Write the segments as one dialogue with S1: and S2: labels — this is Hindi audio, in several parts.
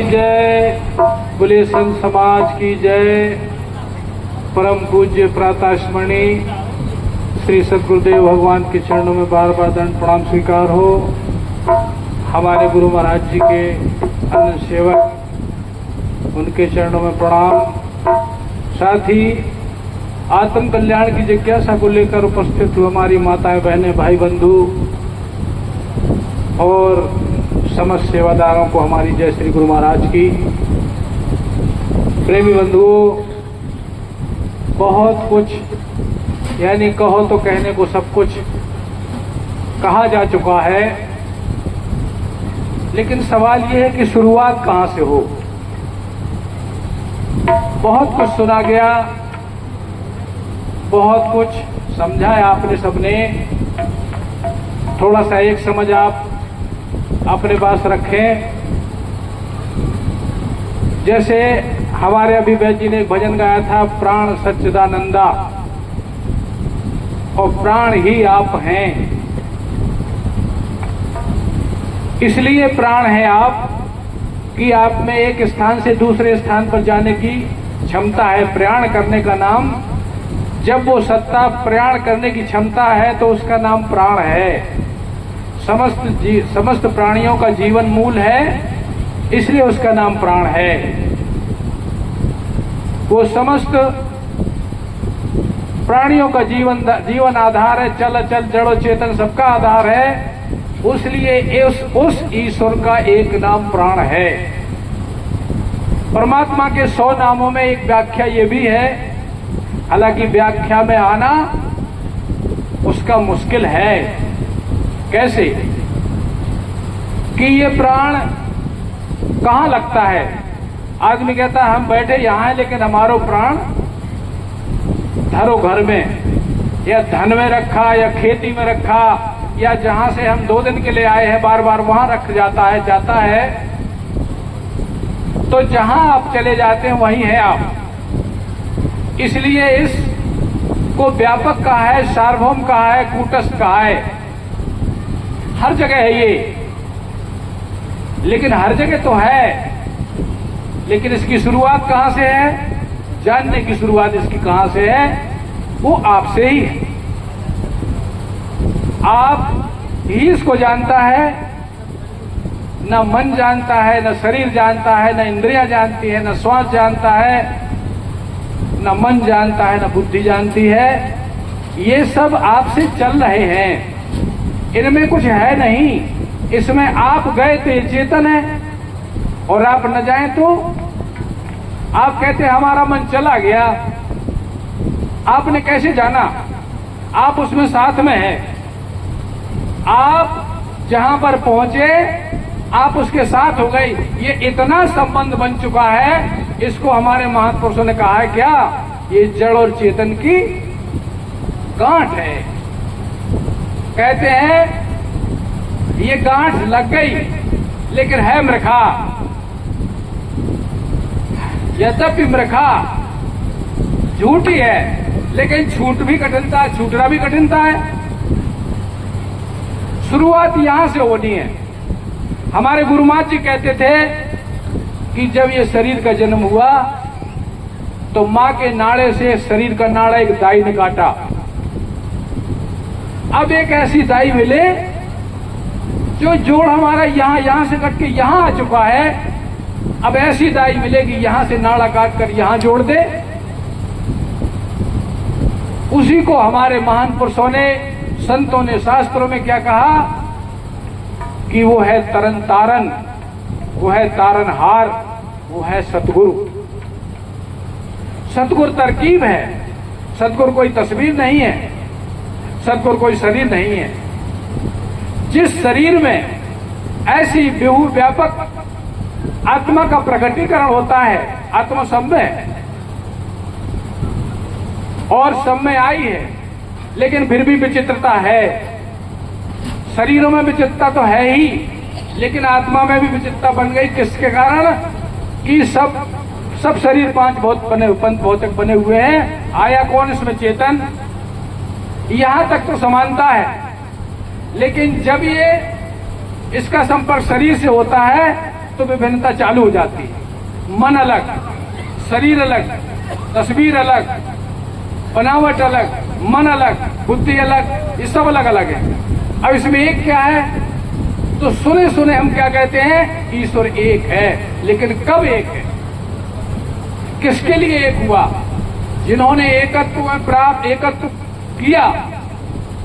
S1: जय बोले संत समाज की जय। परम पूज्य प्रातःस्मरणीय श्री सद्गुरुदेव भगवान के चरणों में बार बार दंड प्रणाम स्वीकार हो। हमारे गुरु महाराज जी के अन्य सेवक, उनके चरणों में प्रणाम। साथ ही आत्म कल्याण की जिज्ञासा को लेकर उपस्थित हुए हमारी माताएं, बहनें, भाई बंधु और समस्त सेवादारों को हमारी जय श्री गुरु महाराज की। प्रेमी बंधुओं, बहुत कुछ यानी कहो तो कहने को सब कुछ कहा जा चुका है, लेकिन सवाल यह है कि शुरुआत कहां से हो। बहुत कुछ सुना गया, बहुत कुछ समझा है आपने सबने। थोड़ा सा एक समझ आप अपने पास रखें। जैसे हमारे अभिवैद जी ने एक भजन गाया था, प्राण सच्चिदानंदा, और प्राण ही आप हैं। इसलिए प्राण है आप कि आप में एक स्थान से दूसरे स्थान पर जाने की क्षमता है। प्रयाण करने का नाम, जब वो सत्ता प्रयाण करने की क्षमता है तो उसका नाम प्राण है। समस्त प्राणियों का जीवन मूल है, इसलिए उसका नाम प्राण है। वो समस्त प्राणियों का जीवन आधार है, चल अचल जड़ो चेतन सबका आधार है। इसलिए उस ईश्वर का एक नाम प्राण है। परमात्मा के 100 नामों में एक व्याख्या ये भी है, हालांकि व्याख्या में आना उसका मुश्किल है। कैसे कि ये प्राण कहां लगता है। आदमी कहता है हम बैठे यहां हैं, लेकिन हमारो प्राण धरो घर में, या धन में रखा, या खेती में रखा, या जहां से हम 2 दिन के लिए आए हैं बार बार वहां रख जाता है। तो जहां आप चले जाते हैं वहीं है आप। इसलिए इसको व्यापक कहा है, सार्वभौम कहा है, कूटस्थ कहा है। हर जगह है ये, लेकिन हर जगह तो है, लेकिन इसकी शुरुआत कहां से है, जानने की शुरुआत इसकी कहां से है, वो आपसे ही है। आप ही इसको जानता है। न मन जानता है, न शरीर जानता है, न इंद्रियां जानती है, न श्वास जानता है, न मन जानता है, न बुद्धि जानती है। ये सब आपसे चल रहे हैं, इनमें कुछ है नहीं। इसमें आप गए तो ये चेतन है, और आप न जाएं तो आप कहते हैं हमारा मन चला गया। आपने कैसे जाना? आप उसमें साथ में हैं। आप जहां पर पहुंचे आप उसके साथ हो गई। ये इतना संबंध बन चुका है, इसको हमारे महापुरुषों ने कहा है क्या, ये जड़ और चेतन की गांठ है। कहते हैं ये गांठ लग गई, लेकिन है मृखा। यद्यपि मृखा झूठी है, लेकिन छूट भी कठिनता है, छूटना भी कठिनता है। शुरुआत यहां से होनी है। हमारे गुरुमात जी कहते थे कि जब ये शरीर का जन्म हुआ तो मां के नाड़े से शरीर का नाड़ा एक दाई ने काटा। अब एक ऐसी दाई मिले जो जोड़ हमारा यहां से कट के यहां आ चुका है। अब ऐसी दाई मिलेगी यहां से नाड़ा काट कर यहां जोड़ दे। उसी को हमारे महान पुरुषों ने, संतों ने, शास्त्रों में क्या कहा कि वो है तरन तारन, वो है तारनहार, वो है सतगुरु। सतगुरु तरकीब है, सतगुरु कोई तस्वीर नहीं है, सतगुरु कोई शरीर नहीं है। जिस शरीर में ऐसी बेहू व्यापक आत्मा का प्रकटीकरण होता है, आत्मा सब में है और सब में आई है, लेकिन फिर भी विचित्रता है। शरीरों में विचित्रता तो है ही, लेकिन आत्मा में भी विचित्रता बन गई। किसके कारण? कि सब शरीर 5 भौतिक बने हुए हैं। आया कौन इसमें? चेतन। यहां तक तो समानता है, लेकिन जब ये इसका संपर्क शरीर से होता है तो विभिन्नता चालू हो जाती है। मन अलग, शरीर अलग, तस्वीर अलग, बनावट अलग, मन अलग, बुद्धि अलग, ये सब अलग अलग है। अब इसमें एक क्या है, तो सुने सुने हम क्या कहते हैं, ईश्वर एक है। लेकिन कब एक है, किसके लिए एक हुआ? जिन्होंने एकत्व में प्राप्त, एकत्व किया,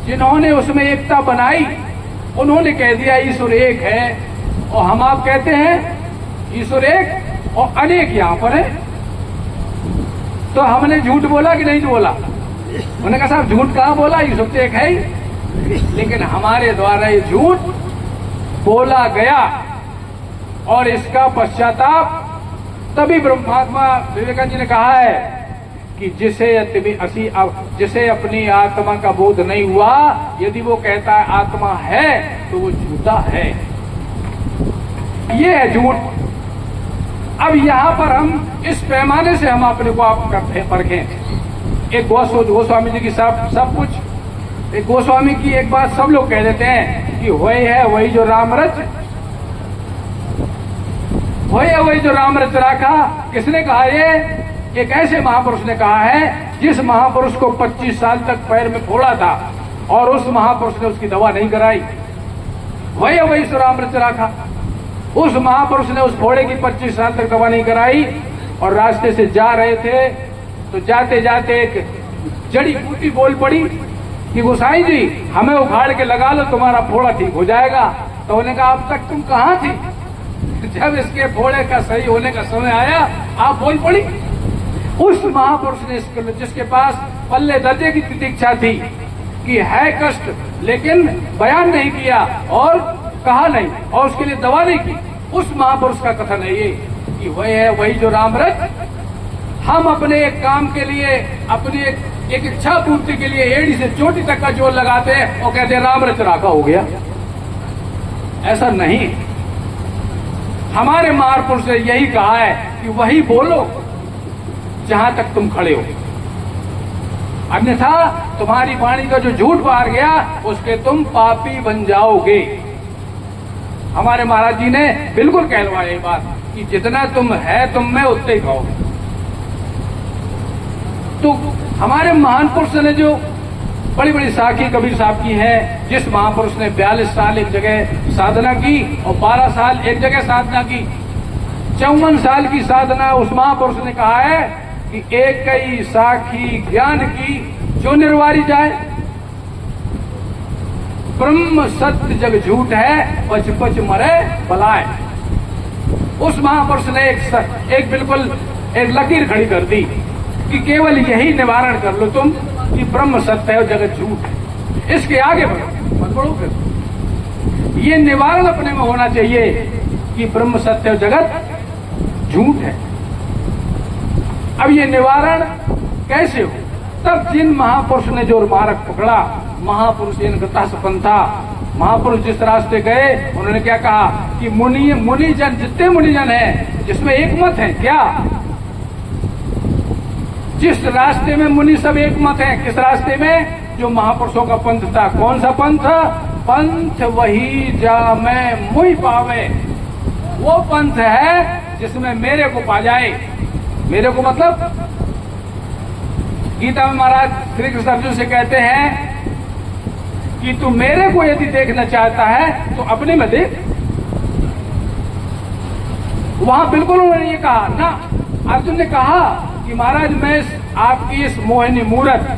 S1: जिन्होंने उसमें एकता बनाई, उन्होंने कह दिया ईश्वर एक है। और हम आप कहते हैं ईश्वर एक और अनेक यहां पर है। तो हमने झूठ बोला कि नहीं बोला? उन्होंने कहा साहब झूठ कहां बोला, ईश्वर तो एक है ही। लेकिन हमारे द्वारा ये झूठ बोला गया और इसका पश्चाताप तभी ब्रह्मात्मा विवेकानंद जी ने कहा है कि जिसे अपनी आत्मा का बोध नहीं हुआ, यदि वो कहता है आत्मा है तो वो झूठा है। ये है झूठ। अब यहां पर हम इस पैमाने से हम अपने को आप परखें। एक गोस्वामी जी की सब कुछ, एक गोस्वामी की एक बात सब लोग कह देते हैं कि वही है वही जो राम रच, वही है वही जो राम रच रखा। किसने कहा ये? एक ऐसे महापुरुष ने कहा है जिस महापुरुष को 25 साल तक पैर में फोड़ा था और उस महापुरुष ने उसकी दवा नहीं कराई। वही है वही जो राम रच रखा। उस महापुरुष ने उस फोड़े की 25 साल तक दवा नहीं कराई और रास्ते से जा रहे थे तो जाते जाते एक जड़ी बूटी बोल पड़ी कि गोसाई जी हमें उखाड़ के लगा लो, तुम्हारा फोड़ा ठीक हो जाएगा। तो उन्होंने कहा अब तक तुम कहां थी? जब इसके फोड़े का सही होने का समय आया आप बोल पड़ी। उस महापुरुष ने जिसके पास पल्ले दर्जे की प्रतीक्षा थी कि है कष्ट, लेकिन बयान नहीं किया और कहा नहीं और उसके लिए दवा नहीं की, उस महापुरुष का कथन है ये कि वही है वही जो राम रच। हम अपने एक काम के लिए, अपनी एक इच्छा पूर्ति के लिए एड़ी से चोटी तक का जोर लगाते हैं और कहते हैं राम रच राखा हो गया। ऐसा नहीं। हमारे महापुरुष ने यही कहा है कि वही बोलो जहां तक तुम खड़े हो, अन्यथा तुम्हारी वाणी का जो झूठ बाहर गया उसके तुम पापी बन जाओगे। हमारे महाराज जी ने बिल्कुल कहलवाया ये बात कि जितना तुम है तुम में उतने ही खाओगे। तो हमारे महान पुरुष ने जो बड़ी बड़ी साखी कबीर साहब की है, जिस महापुरुष ने 42 साल एक जगह साधना की और 12 साल एक जगह साधना की, 54 साल की साधना उस महापुरुष ने कहा है कि एक कई साखी ज्ञान की जो निर्वारी जाए, ब्रह्म सत्य जग झूठ है, पच पच मरे बलाए। उस महापुरुष ने एक बिल्कुल एक लकीर खड़ी कर दी कि केवल यही निवारण कर लो तुम कि ब्रह्म सत्य है और जगत झूठ है। इसके आगे बढ़ो, मत बढ़ो फिर। ये निवारण अपने में होना चाहिए कि ब्रह्म सत्य और जगत झूठ है। अब ये निवारण कैसे हो? तब जिन महापुरुष ने जो मार्ग पकड़ा, महापुरुष पंथा, महापुरुष जिस रास्ते गए, उन्होंने क्या कहा कि मुनिजन, जितने मुनिजन हैं जिसमें एक मत है क्या? जिस रास्ते में मुनि सब एक मत है, किस रास्ते में? जो महापुरुषों का पंथ था। कौन सा पंथ? पंथ वही जा मैं मुई पावे। वो पंथ है जिसमें मेरे को पा जाए। मेरे को मतलब गीता में महाराज श्री कृष्ण अर्जुन से कहते हैं कि तू मेरे को यदि देखना चाहता है तो अपने में देख। वहां बिल्कुल उन्होंने ये कहा ना, अर्जुन ने कहा कि महाराज मैं आपकी इस मोहिनी मूरत,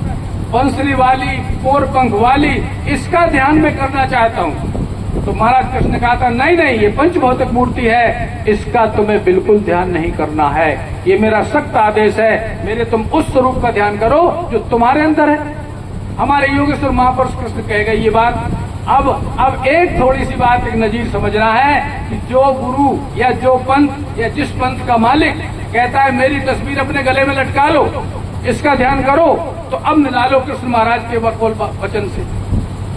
S1: बंसरी वाली, पोर पंख वाली, इसका ध्यान मैं करना चाहता हूं। तो महाराज कृष्ण ने कहा था नहीं नहीं, ये पंचभौतिक मूर्ति है, इसका तुम्हें बिल्कुल ध्यान नहीं करना है। ये मेरा सख्त आदेश है, मेरे तुम उस स्वरूप का ध्यान करो जो तुम्हारे अंदर है। हमारे योगेश्वर महापुरुष कृष्ण कह गए ये बात। अब एक थोड़ी सी बात, एक नजीर समझना है कि जो गुरु या जो पंथ या जिस पंथ का मालिक कहता है मेरी तस्वीर अपने गले में लटका लो, इसका ध्यान करो, तो अब मिला लो कृष्ण महाराज के बकौल वचन से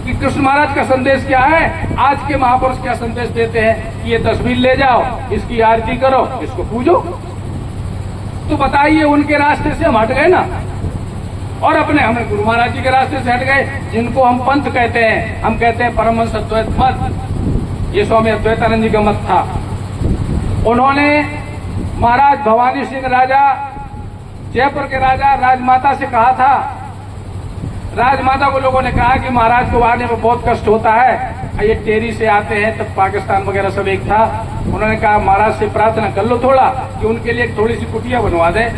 S1: कि कृष्ण महाराज का संदेश क्या है। आज के महापुरुष क्या संदेश देते हैं कि ये तस्वीर ले जाओ, इसकी आरती करो, इसको पूजो। तो बताइए उनके रास्ते से हम हट गए ना, और अपने हमें गुरु महाराज जी के रास्ते से हट गए, जिनको हम पंथ कहते हैं। हम कहते हैं परमहंस अद्वैत मत, ये स्वामी अद्वैतानंद जी का मत था। उन्होंने महाराज भवानी सिंह राजा, जयपुर के राजा, राजमाता से कहा था। राजमाता को लोगों ने कहा कि महाराज को आने में बहुत कष्ट होता है, ये टेरी से आते हैं, तब पाकिस्तान वगैरह सब एक था। उन्होंने कहा महाराज से प्रार्थना कर लो थोड़ा कि उनके लिए थोड़ी सी कुटिया बनवा दे।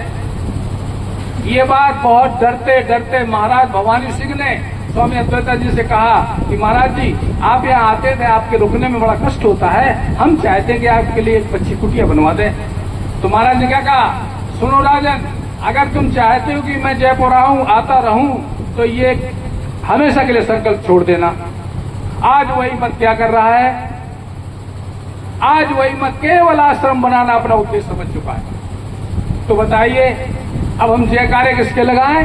S1: ये बात बहुत डरते डरते महाराज भवानी सिंह ने स्वामी अद्वैता जी से कहा कि महाराज जी, आप यहाँ आते थे, आपके रुकने में बड़ा कष्ट होता है, हम चाहते हैं कि आपके लिए एक अच्छी कुटिया बनवा दें। तो महाराज ने क्या कहा, सुनो राजन, अगर तुम चाहते हो कि मैं जयपुर आऊं, आता रहूं, तो ये हमेशा के लिए संकल्प छोड़ देना। आज वही मत क्या कर रहा है, आज वही मत केवल आश्रम बनाना अपना उद्देश्य समझ चुका है। तो बताइए अब हम जयकारे किसके लगाएं?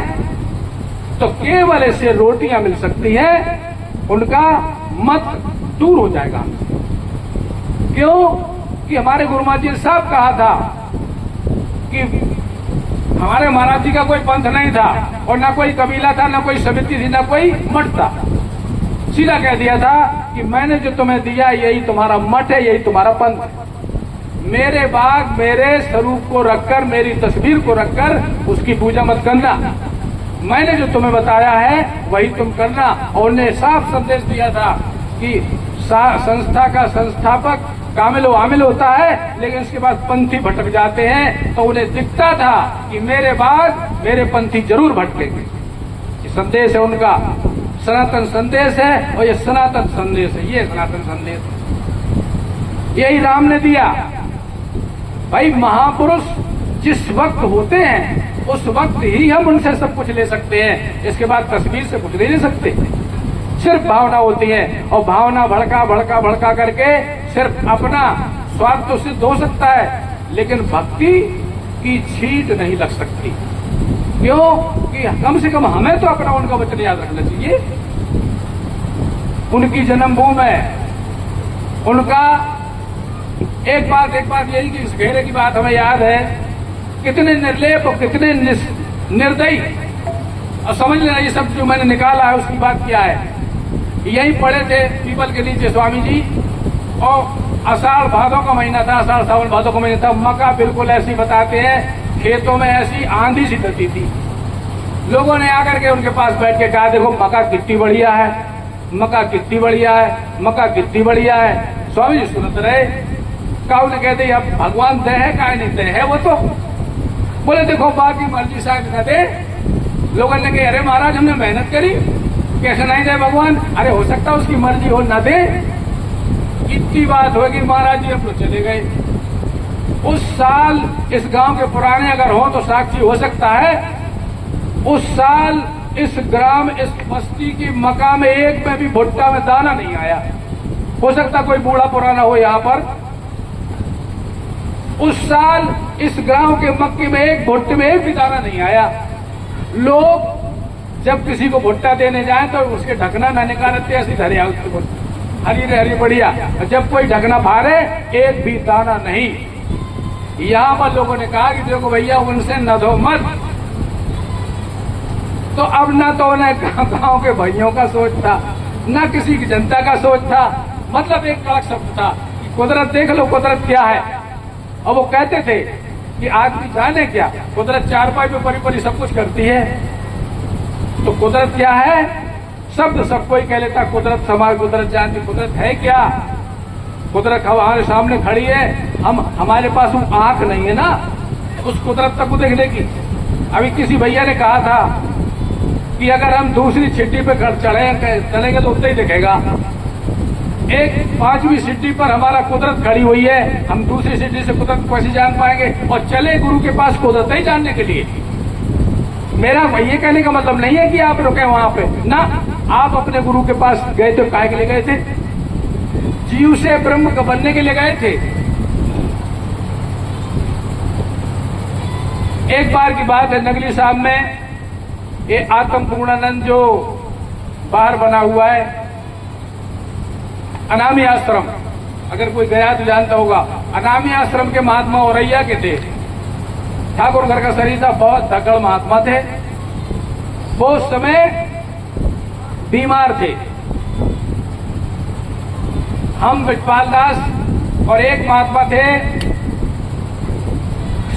S1: तो केवल ऐसे रोटियां मिल सकती है, उनका मत दूर हो जाएगा हमसे। क्यों कि हमारे गुरु महाराज जी ने साहब कहा था कि हमारे महाराज जी का कोई पंथ नहीं था और ना कोई कबीला था, ना कोई समिति थी, ना कोई मठ था। सीधा कह दिया था कि मैंने जो तुम्हें दिया यही तुम्हारा मठ है, यही तुम्हारा पंथ है। मेरे बाग, मेरे स्वरूप को रखकर, मेरी तस्वीर को रखकर उसकी पूजा मत करना। मैंने जो तुम्हें बताया है वही तुम करना। और उन्हें साफ संदेश दिया था कि संस्था का संस्थापक कामिल आमिल होता है, लेकिन उसके बाद पंथी भटक जाते हैं। तो उन्हें दिखता था कि मेरे बाद मेरे पंथी जरूर भटकेंगे। ये संदेश है उनका, सनातन संदेश है, और ये सनातन संदेश है, ये सनातन संदेश यही राम ने दिया। भाई महापुरुष जिस वक्त होते हैं उस वक्त ही हम उनसे सब कुछ ले सकते हैं, इसके बाद तस्वीर से कुछ ले नहीं सकते। सिर्फ भावना होती है, और भावना भड़का भड़का भड़का करके सिर्फ अपना स्वार्थ तो सिद्ध हो सकता है, लेकिन भक्ति की छींट नहीं लग सकती। क्यों कि कम से कम हमें तो अपना उनका वचन याद रखना चाहिए। उनकी जन्मभूमि है, उनका एक बात यही कि इस घेरे की बात हमें याद है, कितने निर्लेप और कितने निर्दयी। और समझ लेना ये सब जो मैंने निकाला है उसकी बात क्या है। यहीं पड़े थे पीपल के नीचे स्वामी जी, और आषाढ़ भादों का महीना था, आषाढ़ सावन भादों का महीना था। मक्का बिल्कुल ऐसी बताते हैं, खेतों में ऐसी आंधी सी चलती थी। लोगों ने आकर के उनके पास बैठ के कहा, देखो मक्का कितनी बढ़िया है, मक्का कितनी बढ़िया है, मक्का कितनी बढ़िया है। स्वामी जी सुनते रहे। काऊ ने कहते अब भगवान दे है, काय नहीं दे है। वो तो बोले देखो बाकी मर्जी साहब न दे। लोगों ने कहा अरे महाराज हमने मेहनत करी, कैसे नहीं दे भगवान? अरे हो सकता उसकी मर्जी हो न दे। इतनी बात होगी, महाराज जी हम लोग चले गए। उस साल इस गांव के पुराने अगर हो तो साक्षी हो सकता है, उस साल इस ग्राम, इस बस्ती की मक्का में एक में भी भुट्टा में दाना नहीं आया। हो सकता कोई बूढ़ा पुराना हो यहाँ पर। उस साल इस गांव के मक्के में एक भुट्टे में एक भी दाना नहीं आया। लोग जब किसी को भुट्टा देने जाए तो उसके ढकना न निकालते, ऐसी धरे उसको हरी रे हरी बढ़िया। जब कोई ढकना फाड़े एक भी दाना नहीं। यहाँ पर लोगों ने कहा कि देखो भैया उनसे न दो मत। तो अब ना तो उन्हें गांव के भाइयों का सोच था, ना किसी की जनता का सोच था। मतलब एक कड़क शब्द था कि कुदरत देख लो, कुदरत क्या है। और वो कहते थे कि आदमी जाने क्या, कुदरत चारपाई पे परी परी सब कुछ करती है। तो कुदरत क्या है? शब्द सब कोई कह लेता, कुदरत समाज, कुदरत जानती। कुदरत है क्या? कुदरत हमारे सामने खड़ी है, हमारे पास वो आंख नहीं है ना उस कुदरत तक को देखने की। अभी किसी भैया ने कहा था कि अगर हम दूसरी छिट्टी पे चलेंगे तो उतना ही दिखेगा। एक 5वीं सीढ़ी पर हमारा कुदरत खड़ी हुई है, हम दूसरी सीढ़ी से कुदरत कैसे जान पाएंगे? और चले गुरु के पास कुदरत ही जानने के लिए। मेरा ये कहने का मतलब नहीं है कि आप रुके वहां पे ना, आप अपने गुरु के पास गए थे, काहे के लिए गए थे? जीव से ब्रह्म का बनने के लिए गए थे। एक बार की बात है, नगली साहब में ये आत्म पूर्णानंद जो बाहर बना हुआ है, अनामी आश्रम, अगर कोई गया तो जानता होगा। अनामी आश्रम के महात्मा औरैया के थे, ठाकुर घर का शरीर था, बहुत धकड़ महात्मा थे। वो उस समय बीमार थे। हम बिटपाल दास और एक महात्मा थे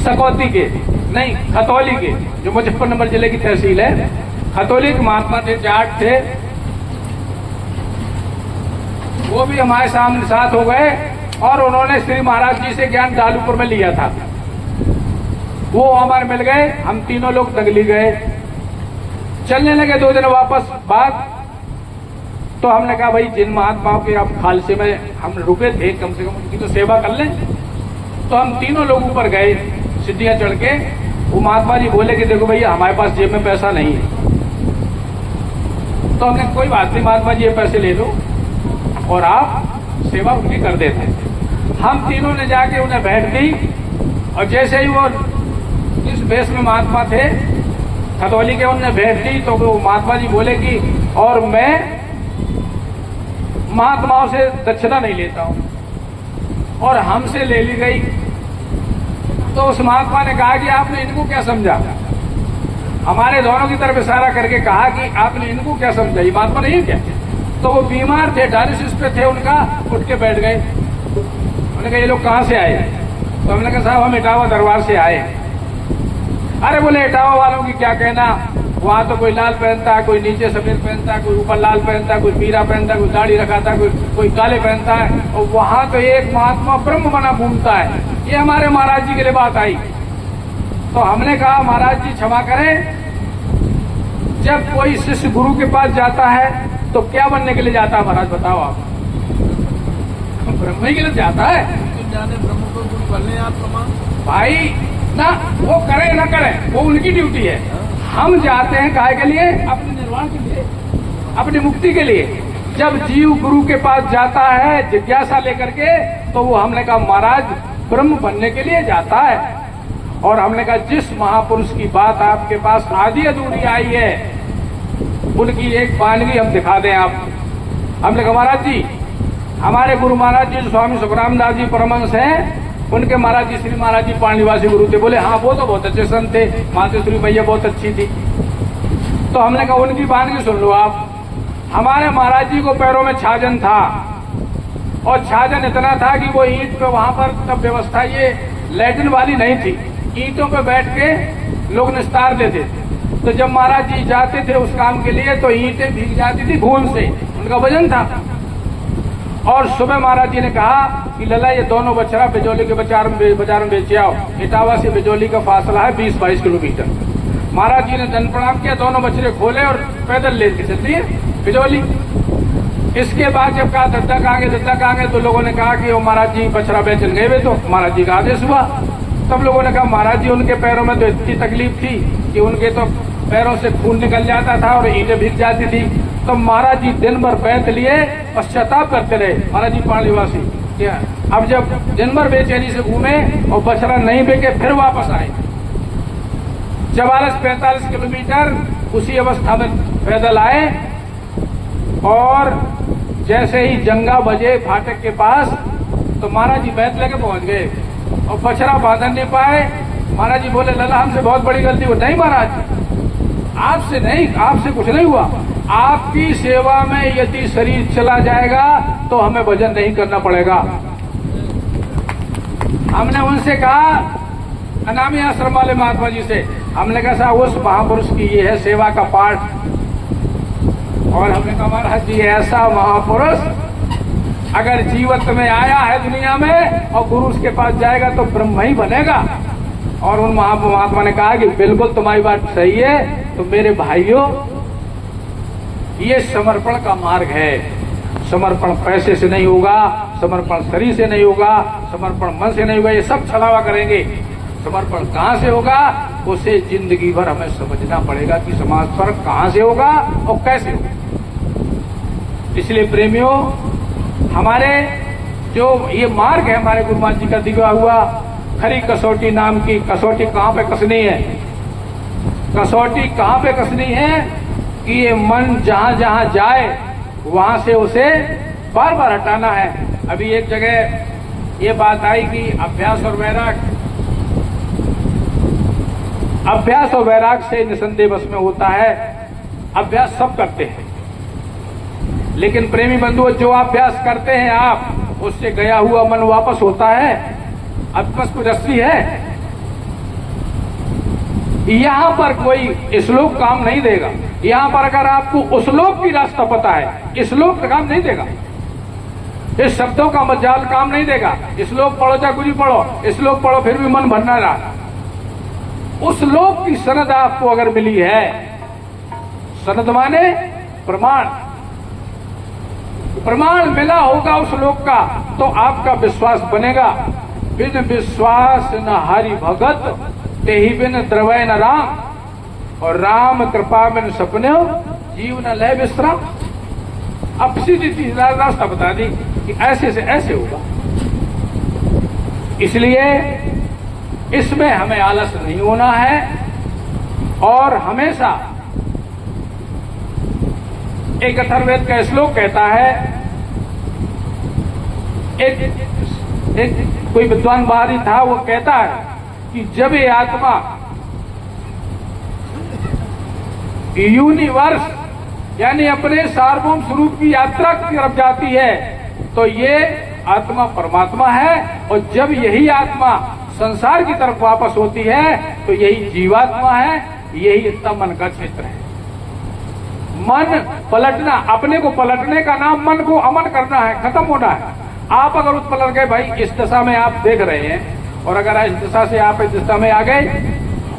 S1: सकौती के नहीं, खतौली के, जो मुजफ्फरनगर जिले की तहसील है, खतौली के महात्मा थे, जाट थे। वो भी हमारे सामने साथ हो गए और उन्होंने श्री महाराज जी से ज्ञान दालूपुर में लिया था। वो हमारे मिल गए, हम तीनों लोग दंगली गए, चलने लगे 2 दिन वापस बाद। तो हमने कहा भाई जिन महात्माओं के आप खालसे में हम रुके थे, कम से कम उनकी तो सेवा कर लें। तो हम तीनों लोग ऊपर गए सीढ़ियां चढ़ के। वो महात्मा जी बोले कि देखो भैया हमारे पास जेब में पैसा नहीं है। तो हमने कोई बात नहीं महात्मा जी, ये पैसे ले लो और आप सेवा उनकी कर देते। हम तीनों ने जाके उन्हें भेंट दी और जैसे ही वो इस भेष में महात्मा थे खतौली के, उन्हें भेंट दी तो वो महात्मा जी बोले कि और मैं महात्माओं से दक्षिणा नहीं लेता हूं, और हमसे ले ली गई। तो उस महात्मा ने कहा कि आपने इनको क्या समझा? हमारे दोनों की तरफ इशारा करके कहा कि आपने इनको क्या समझा, ये महात्मा नहीं क्या? तो वो बीमार थे, डायलिसिस पे थे, उनका उठ के बैठ गए। उन्होंने कहा ये लोग कहाँ से आए? तो हमने कहा साहब हम इटावा दरबार से आए। अरे बोले इटावा वालों की क्या कहना, वहां तो कोई लाल पहनता है, कोई नीचे सफेद पहनता है, कोई ऊपर लाल पहनता है, कोई पीला पहनता है, कोई दाढ़ी रखाता है, कोई काले पहनता है, और वहां तो एक महात्मा ब्रह्म बना घूमता है। ये हमारे महाराज जी के लिए बात आई। तो हमने कहा महाराज जी क्षमा करें, जब कोई शिष्य गुरु के पास जाता है तो क्या बनने के लिए जाता है महाराज, बताओ आप? ब्रह्म ही के लिए जाता है।
S2: जाने ब्रह्म को गुरु बनने आप प्रमाण
S1: भाई ना, वो करे ना करे वो उनकी ड्यूटी है। हम जाते हैं काहे के लिए? अपने निर्वाण के लिए, अपनी मुक्ति के लिए। जब जीव गुरु के पास जाता है जिज्ञासा लेकर के, तो वो हमने कहा महाराज ब्रह्म बनने के लिए जाता है। और हमने कहा जिस महापुरुष की बात आपके पास आधी अधूरी आई है, उनकी एक वानगी हम दिखा दें आप। हमने कहा महाराज जी, हमारे गुरु महाराज जी स्वामी सुखरामदास जी परमहंस हैं, उनके महाराज जी श्री महाराज जी पाणिवासी गुरु थे। बोले हाँ वो तो बहुत अच्छे संत थे, मातेश्वरी मैया बहुत अच्छी थी। तो हमने कहा उनकी वानगी सुन लो आप। हमारे महाराज जी को पैरों में छाजन था, और छाजन इतना था कि वो ईंट पे, वहां पर तब व्यवस्था ये लैट्रिन वाली नहीं थी, ईंटों पे बैठ के लोग निस्तार देते थे। तो जब महाराज जी जाते थे उस काम के लिए तो ईंटें भीग जाती थी खून से, उनका वजन था। और सुबह महाराज जी ने कहा कि लला ये दोनों बछड़ा बिजौली के बाजार में बेचे आओ। इटावा से बिजौली का फासला है 20-22 किलोमीटर। महाराज जी ने दंड प्रणाम किया, दोनों बछड़े खोले और पैदल लेके चल दिए बिजौली। इसके बाद जब कहा दद्दा कहाँ गए, तो लोगों ने कहा कि वो महाराज जी बछड़ा बेचन गए वे। तो महाराज जी का आदेश हुआ। तब लोगों ने कहा महाराज जी उनके पैरों में तो इतनी तकलीफ थी कि उनके तो पैरों से खून निकल जाता था और ईंटें भीग जाती थी। तो महाराज जी दिन भर बैठ लिए, पश्चाताप करते रहे महाराज जी पाणिवासी। क्या अब जब दिन भर बेचैनी से घूमे और बछड़ा नहीं बेचे, फिर वापस आए 44-45 किलोमीटर उसी अवस्था में पैदल आए। और जैसे ही जंगा बजे फाटक के पास, तो महाराज जी बैत लेके पहुंच गए और बछड़ा बांधन नहीं पाए। महाराज जी बोले लला हमसे बहुत बड़ी गलती हुई। नहीं महाराज आपसे नहीं, आपसे कुछ नहीं हुआ। आपकी सेवा में यदि शरीर चला जाएगा तो हमें भजन नहीं करना पड़ेगा। हमने उनसे कहा, अनामी आश्रम वाले महात्मा जी से, हमने कहा साहब उस महापुरुष की ये है सेवा का पाठ। और हमने कहा महाराज जी ऐसा महापुरुष अगर जीवित में आया है दुनिया में और गुरु उसके पास जाएगा तो ब्रह्म ही बनेगा। और उन महात्मा ने कहा कि बिल्कुल तुम्हारी बात सही है। तो मेरे भाइयों, ये समर्पण का मार्ग है। समर्पण पैसे से नहीं होगा, समर्पण शरीर से नहीं होगा, समर्पण मन से नहीं होगा, ये सब छलावा करेंगे। समर्पण कहाँ से होगा, उसे जिंदगी भर हमें समझना पड़ेगा कि समाज पर कहाँ से होगा और कैसे होगा। इसलिए प्रेमियों, हमारे जो ये मार्ग है हमारे गुरु महाराज जी का दिया हुआ, खरी कसौटी नाम की कसौटी कहाँ पे कसनी है? कसौटी कहाँ पे कसनी है कि ये मन जहां जहां जाए वहां से उसे बार बार हटाना है। अभी एक जगह ये बात आई कि अभ्यास और वैराग से निसंदेह बस में होता है। अभ्यास सब करते हैं, लेकिन प्रेमी बंधुओं जो अभ्यास करते हैं आप, उससे गया हुआ मन वापस होता है? अब बस कुछ असली है? यहां पर कोई श्लोक काम नहीं देगा। यहां पर अगर आपको श्लोक की रास्ता पता है, श्लोक काम नहीं देगा। इस शब्दों का मजाल काम नहीं देगा। श्लोक पढ़ो चाहे कुछ भी पढ़ो, श्लोक पढ़ो फिर भी मन भरना रहा। उस श्लोक की सनद आपको अगर मिली है, सनद माने प्रमाण, प्रमाण मिला होगा उस श्लोक का, तो आपका विश्वास बनेगा। बिन विश्वास न हरि भगत, तेहि बिन द्रवै न राम, और राम कृपा बिन सपने जीव न लय विश्राम। अब सीधी सीधी रास्ता बता दी कि ऐसे से ऐसे होगा। इसलिए इसमें हमें आलस नहीं होना है और हमेशा एक अथर्ववेद का श्लोक कहता है, एक कोई विद्वान बाहरी था, वो कहता है कि जब ये आत्मा यूनिवर्स यानी अपने सार्वभौम स्वरूप की यात्रा की तरफ जाती है तो ये आत्मा परमात्मा है, और जब यही आत्मा संसार की तरफ वापस होती है तो यही जीवात्मा है। यही इतना मन का क्षेत्र है। मन पलटना, अपने को पलटने का नाम मन को अमन करना है, खत्म होना है। आप अगर उस पलट गए, भाई इस दशा में आप देख रहे हैं, और अगर इस दशा से आप इस दशा में आ गए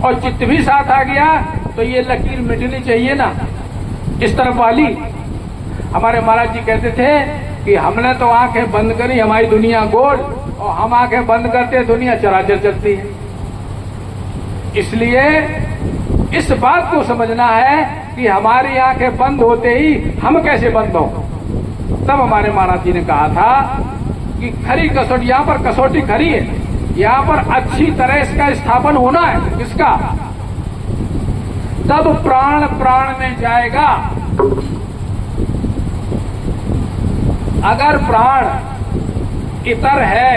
S1: और चित्त भी साथ आ गया, तो ये लकीर मिटनी चाहिए ना, इस तरफ वाली। हमारे महाराज जी कहते थे कि हमने तो आंखें बंद करी, हमारी दुनिया गोल, और हम आंखें बंद करते दुनिया चराचर चलती है। इसलिए इस बात को समझना है कि हमारी आंखें बंद होते ही हम कैसे बंद हो। तब हमारे महाराज जी ने कहा था कि खरी कसौटी, यहां पर कसौटी खरी है, यहां पर अच्छी तरह इसका स्थापन होना है। इसका तब प्राण प्राण में जाएगा। अगर प्राण इतर है,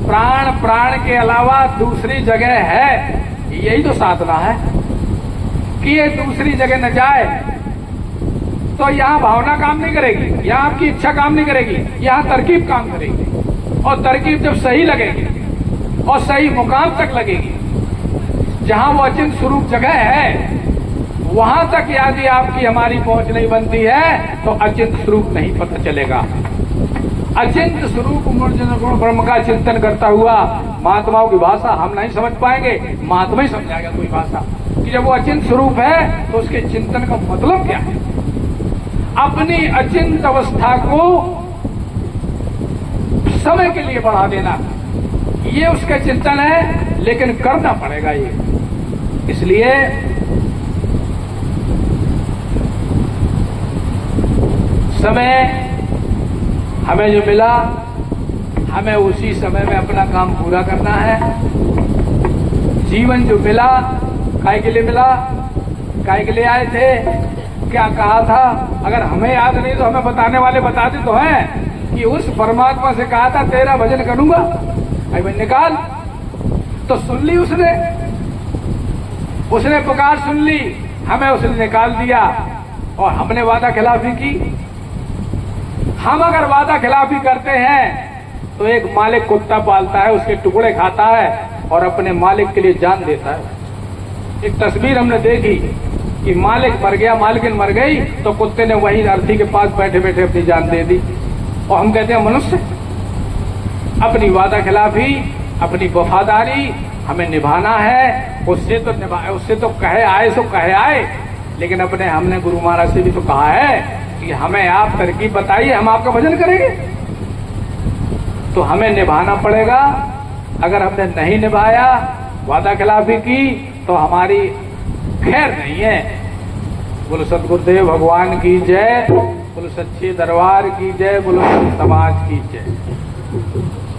S1: प्राण प्राण के अलावा दूसरी जगह है, यही तो साधना है कि ये दूसरी जगह न जाए। तो यहाँ भावना काम नहीं करेगी, यहाँ आपकी इच्छा काम नहीं करेगी, यहाँ तरकीब काम करेगी। और तरकीब जब सही लगेगी और सही मुकाम तक लगेगी, जहां वो अचिंत स्वरूप जगह है, वहां तक यदि आपकी हमारी पहुंच नहीं बनती है तो अचिंत स्वरूप नहीं पता चलेगा। अचिंत स्वरूप गुण ब्रह्म का चिंतन करता हुआ महात्माओं की भाषा हम नहीं समझ पाएंगे, महात्मा ही समझाएगा कोई भाषा कि जब वो अचिंत स्वरूप है तो उसके चिंतन का मतलब क्या है। अपनी अचिंत अवस्था को समय के लिए बढ़ा देना, ये उसका चिंतन है, लेकिन करना पड़ेगा ये। इसलिए समय हमें जो मिला, हमें उसी समय में अपना काम पूरा करना है। जीवन जो मिला, काय के लिए मिला, काय के लिए आए थे, क्या कहा था, अगर हमें याद नहीं तो हमें बताने वाले बताते तो हैं कि उस परमात्मा से कहा था तेरा भजन करूंगा, भाई निकाल, तो सुन ली उसने पुकार सुन ली, हमें उसने निकाल दिया और हमने वादा खिलाफी की। हम अगर वादा खिलाफी करते हैं तो एक मालिक कुत्ता पालता है, उसके टुकड़े खाता है और अपने मालिक के लिए जान देता है। एक तस्वीर हमने देखी कि मालिक मर गया, मालकिन मर गई, तो कुत्ते ने वही अर्थी के पास बैठे बैठे अपनी जान दे दी। और हम कहते हैं मनुष्य अपनी वादा खिलाफी, अपनी वफादारी हमें निभाना है। उससे तो कहे आए सो कहे आए, लेकिन अपने हमने गुरु महाराज से भी तो कहा है कि हमें आप तरकीब बताइए, हम आपका भजन करेंगे। तो हमें निभाना पड़ेगा। अगर हमने नहीं निभाया, वादा खिलाफी की, तो हमारी खैर नहीं है। बोलो सतगुरुदेव भगवान की जय, बोलो सच्चे दरबार की जय, बोलो समाज की जय।